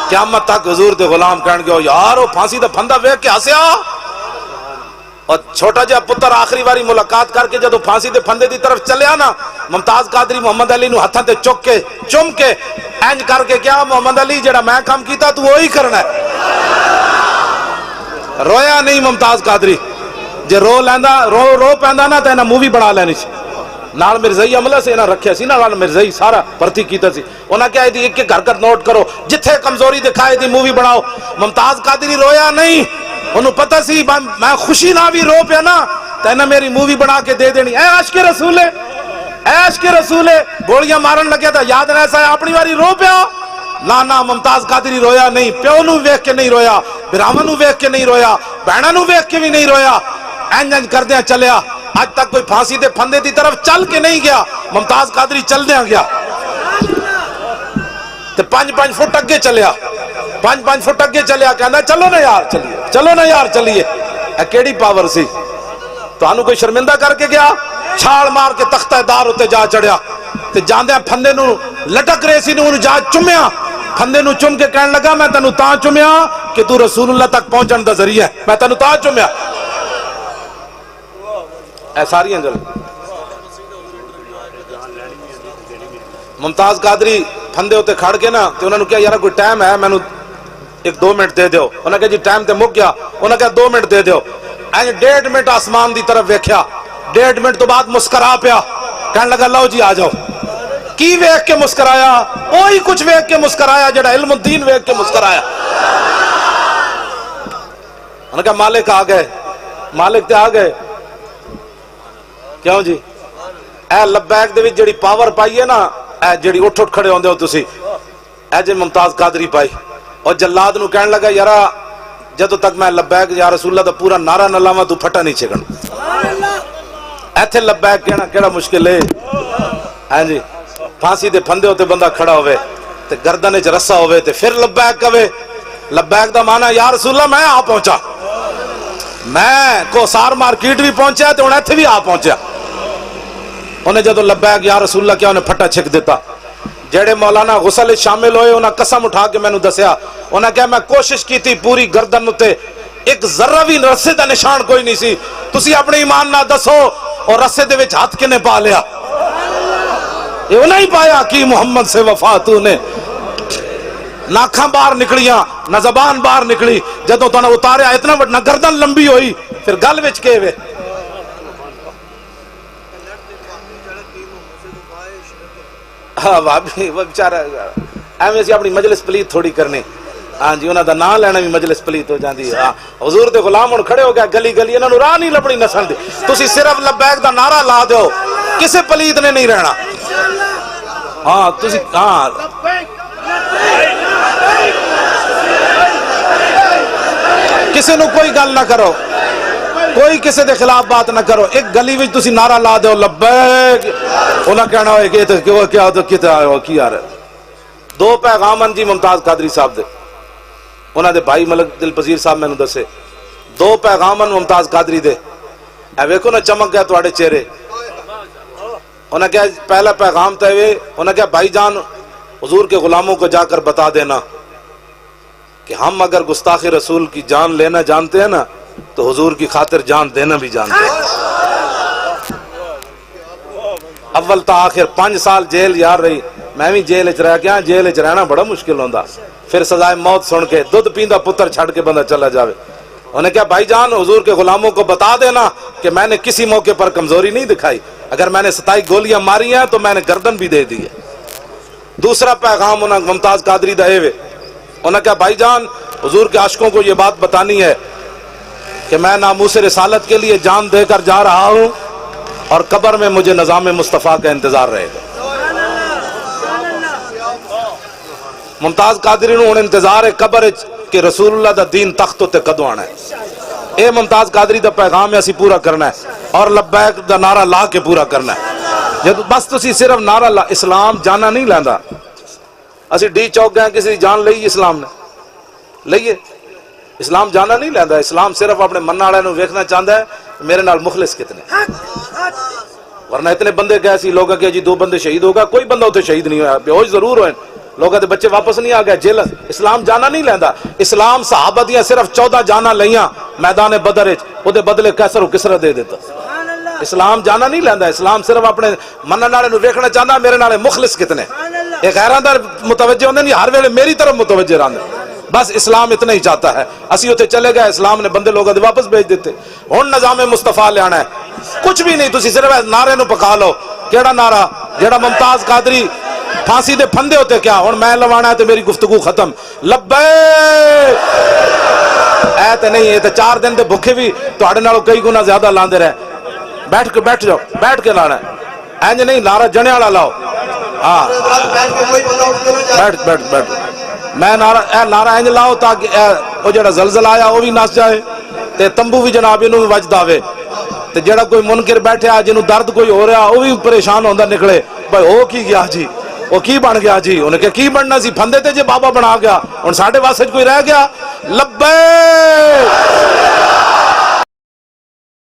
قیامت تک حضور دے غلام کہن گے یار وہ پھانسی دا پھندا ویکھ کے ہسیا. اور چھوٹا جہا پتر آخری باری ملاقات کر کے جدو پھانسی دے پھندے دی طرف چلیا نا، ممتاز قادری محمد علی نو ہتھاں تے چک کے چم کے اینج کر کے کیا محمد علی جڑا میں کام کیتا تو وہی کرنا ہے. رویا نہیں ممتاز قادری، جے رو لیندا رو پیندا نا تے انہاں مووی بنا لینی سی. نال مرزائی عملہ سے انہاں رکھیا سی نا، نال مرزائی سارا بھرتی کیتا سی. انہاں کہا دی ایک ایک حرکت نوٹ کرو، جتھے کمزوری دکھائے دی مووی بناؤ. ممتاز قادری رویا نہیں، انہوں پتہ سی میں خوشی نہ بھی رو پیا نا تے انہاں میری مووی بنا کے دے دینی. اے عاشق رسول، اے عاشق رسول، گولیاں مارن لگے تا یاد رہ سا اپنی باری رو پیا. نا ممتاز قادری رویا نہیں، پیو نو ویکھ کے نہیں رویا، براواں نو ویکھ کے نہیں رویا، بہناں نو ویکھ کے بھی نہیں رویا. اینج کردیاں چلیا. آج تک کوئی پھانسی دے پھندے دی طرف چل کے نہیں گیا، ممتاز قادری چل دیاں گیا تے 5 فٹ اگے چلیا. 5 فٹ اگے چلیا کہندا چلو نا یار چلیے، چلو نا یار چلیے. اے کیڑی پاور سی؟ تانوں کوئی شرمندہ کر کے گیا؟ چھال مار کے تختہ دار ہوتے جا چڑھیا تے جاندیاں پھندے نو لٹک رہے سی نو جا چومیا. پھندے نو چوم کے کہن لگا میں تینوں تاں چومیا کہ تو رسول اللہ تک پہنچن دا ذریعہ ہے، میں تینوں تاں چومیا. اے ساری گل ممتاز قادری پھندے ہوتے کھڑ کے نا تے انہوں نے کہا یارا کوئی ٹائم ہے میں 1-2 منٹ دے دیو. انہوں نے کہا جی ٹائم تے مک گیا. انہوں نے کہا 2 منٹ دے دیو. اینج 1.5 منٹ آسمان دی طرف ویکھیا. 1.5 منٹ تو بعد مسکرا پیا، کہنے لگا لو جی آ جاؤ. کی ویکھ کے مسکرایا؟ وہی کچھ ویکھ کے مسکرایا جڑا علم الدین ویکھ کے مسکرایا. انہوں نے کہا مالک آ گئے، مالک تے آ گئے. کیوں جی؟ اے لبیک دے وچ جڑی پاور پائی ہے نا، اے جڑی اٹھ کھڑے ہوندے ہو تسی، اے جے ممتاز قادری پائی. اور جلاد نو کہن لگا یارا جدو تک میں لبیک یا رسول اللہ دا پورا نعرہ نہ لاواں تو پھٹا نہیں چھکن. ایتھے لبیک کہنا کیڑا مشکل ہے؟ ہاں جی، پھانسی دے پھندے ہوتے بندہ کھڑا ہوئے تے گردن وچ رسا ہوئے تے پھر لبیک کہے. لبیک دا معنی یا رسول اللہ میں آ پہنچا، میں کوسار مارکیٹ بھی پہنچیا تے ہن ایتھے بھی آ پہنچیا. انہیں جدو لبیک یا رسول اللہ کیا انہیں پھٹا چھک دیتا. جڑے مولانا غسل شامل ہوئے انہیں قسم اٹھا کے میں نے دسیا، انہیں کہا میں کوشش کی تھی پوری گردن تے ایک ذرہ بھی رسے دا نشان کوئی نہیں سی. تسی اپنے ایمان نہ دسو اور رسے دے وچ ہاتھ کنے پا لیا؟ یہ نہیں پایا کہ محمد سے وفا تو نے. ناکھاں باہر نکلیاں، نہ زبان باہر نکلی. جدو تو نے اتاریا اتنا نہ گردن لمبی ہوئی، پھر گل وچ کے وے. ہاں بھابی وہ بیچارہ ایویں سی اپنی مجلس پلیت تھوڑی کرنی. ہاں جی انہاں دا نام لینا بھی مجلس پلیت ہو جاندی ہے. حضور دے غلام ہن کھڑے ہو گیا گلی گلی، انہاں نوں راہ نہیں لبنی نسل دی. تسی صرف لبیک دا نعرہ لا دیو، کسے پلیت نے نہیں رہنا. ہاں تسی ہاں کسے نو کوئی گل نہ کرو، کوئی کسے دے خلاف بات نہ کرو. ایک گلی وچ تسی نعرہ لا دیو لبیک، انہاں کہنا ہوئے کہ کیا کتے آئے ہو کی آ رہے. 2 پیغامن جی ممتاز قادری صاحب دے، انہاں دے بھائی ملک دل پذیر صاحب میں نے دسے 2 پیغامن ممتاز قادری دے. اے ویکھو نا چمک گیا تواڈے چہرے. انہاں کہا پہلا پیغام تھا وہ، انہاں کہا بھائی جان حضور کے غلاموں کو جا کر بتا دینا کہ ہم اگر گستاخ رسول کی جان لینا جانتے ہیں نا تو حضور کی خاطر جان دینا بھی جانتے ہیں. اول تا آخر 5 سال جیل یار رہی. میں بھی جیل اچ رہ گیا. جیل اچ رہنا بڑا مشکل ہوندا. پھر سزائے موت سن کے دودھ پیندا پتر چھڑ کے بندہ چلا جاوے. انہیں کہا بھائی جان حضور کے غلاموں کو بتا دینا کہ میں نے کسی موقع پر کمزوری نہیں دکھائی. اگر میں نے 27 گولیاں ماری ہیں تو میں نے گردن بھی دے دی ہے. دوسرا پیغام انہیں ممتاز قادری دا ہے. انہیں کہا بھائی جان حضور کے عاشقوں کو یہ بات بتانی ہے کہ میں ناموس رسالت کے لیے جان دے کر جا رہا ہوں اور قبر میں مجھے نظام مصطفیٰ کا انتظار رہے گا. ممتاز قادری نو انتظار ہے قبر کہ رسول اللہ دا دین تختوں تے کدو آنا ہے. اے ممتاز قادری دا پیغام ہے اسی پورا کرنا ہے اور لبیک دا نعرہ لا کے پورا کرنا ہے. جب بس تسی صرف نعرہ لا، اسلام جانا نہیں لیندا. اسی ڈی چوک گئے کسی جان لئی اسلام نے لئیے. اسلام جانا نہیں لیندا. اسلام صرف اپنے من والے نو ویکھنا چاہندا ہے میرے نال مخلص کتنے. ورنہ اتنے بندے گئے سی لوگ کہ جی 2 بندے شہید ہوگا، کوئی بندہ اتنے شہید نہیں ہوا. بے ہوش ضرور ہوئے لوگوں کے بچے واپس نہیں آ گئے جیل اسلام جانا نہیں لیندا اسلام صحابہ دیاں صرف 14 جانا لیاں میدان بدر وچ او دے بدلے کیسر و کسرا دے دیتا اسلام جانا نہیں لیندا اسلام صرف اپنے منن والے نو ویکھنا چاہندا میرے نالے مخلص کتنے یہ غیراں دا متوجہ ہوندے نہیں ہر ویلے میری طرف متوجہ رہندے بس اسلام اتنا ہی چاہتا ہے اسی اتنے چلے گئے اسلام نے بندے لوگوں دے واپس بھیج دیتے ہن نظام مصطفیٰ لے آنا ہے کچھ بھی نہیں تسی صرف نعرے نو پکا لو کیڑا نعرہ جیڑا ممتاز قادری پھانسی دے پھندے ہوتے کیا ہن میں لوانا ہے تے میری گفتگو ختم لبیک اے تے نہیں اے تے 4 دن دے بھوکے بھی تواڈے نالوں کئی گنا زیادہ لاندے رہے بیٹھ جاؤ بیٹھ کے لانا ہے اینج نہیں نعرہ جنے والا لاؤ ہاں بیٹھ میں نعرہ اینج لاؤ تاکہ وہ جڑا زلزلہ آیا وہ بھی نس جائے تے تمبو بھی جناب انہوں بھی وجد آوے تے جڑا کوئی منکر بیٹھے آ جنہوں درد کوئی ہو رہا وہ بھی پریشان ہوندہ نکلے بھائی وہ کی گیا جی وہ کی بن گیا جی انہیں کہ کی بننا سی پھندے تے جے بابا بنا گیا ان ساڑھے واسج کوئی رہ گیا لبے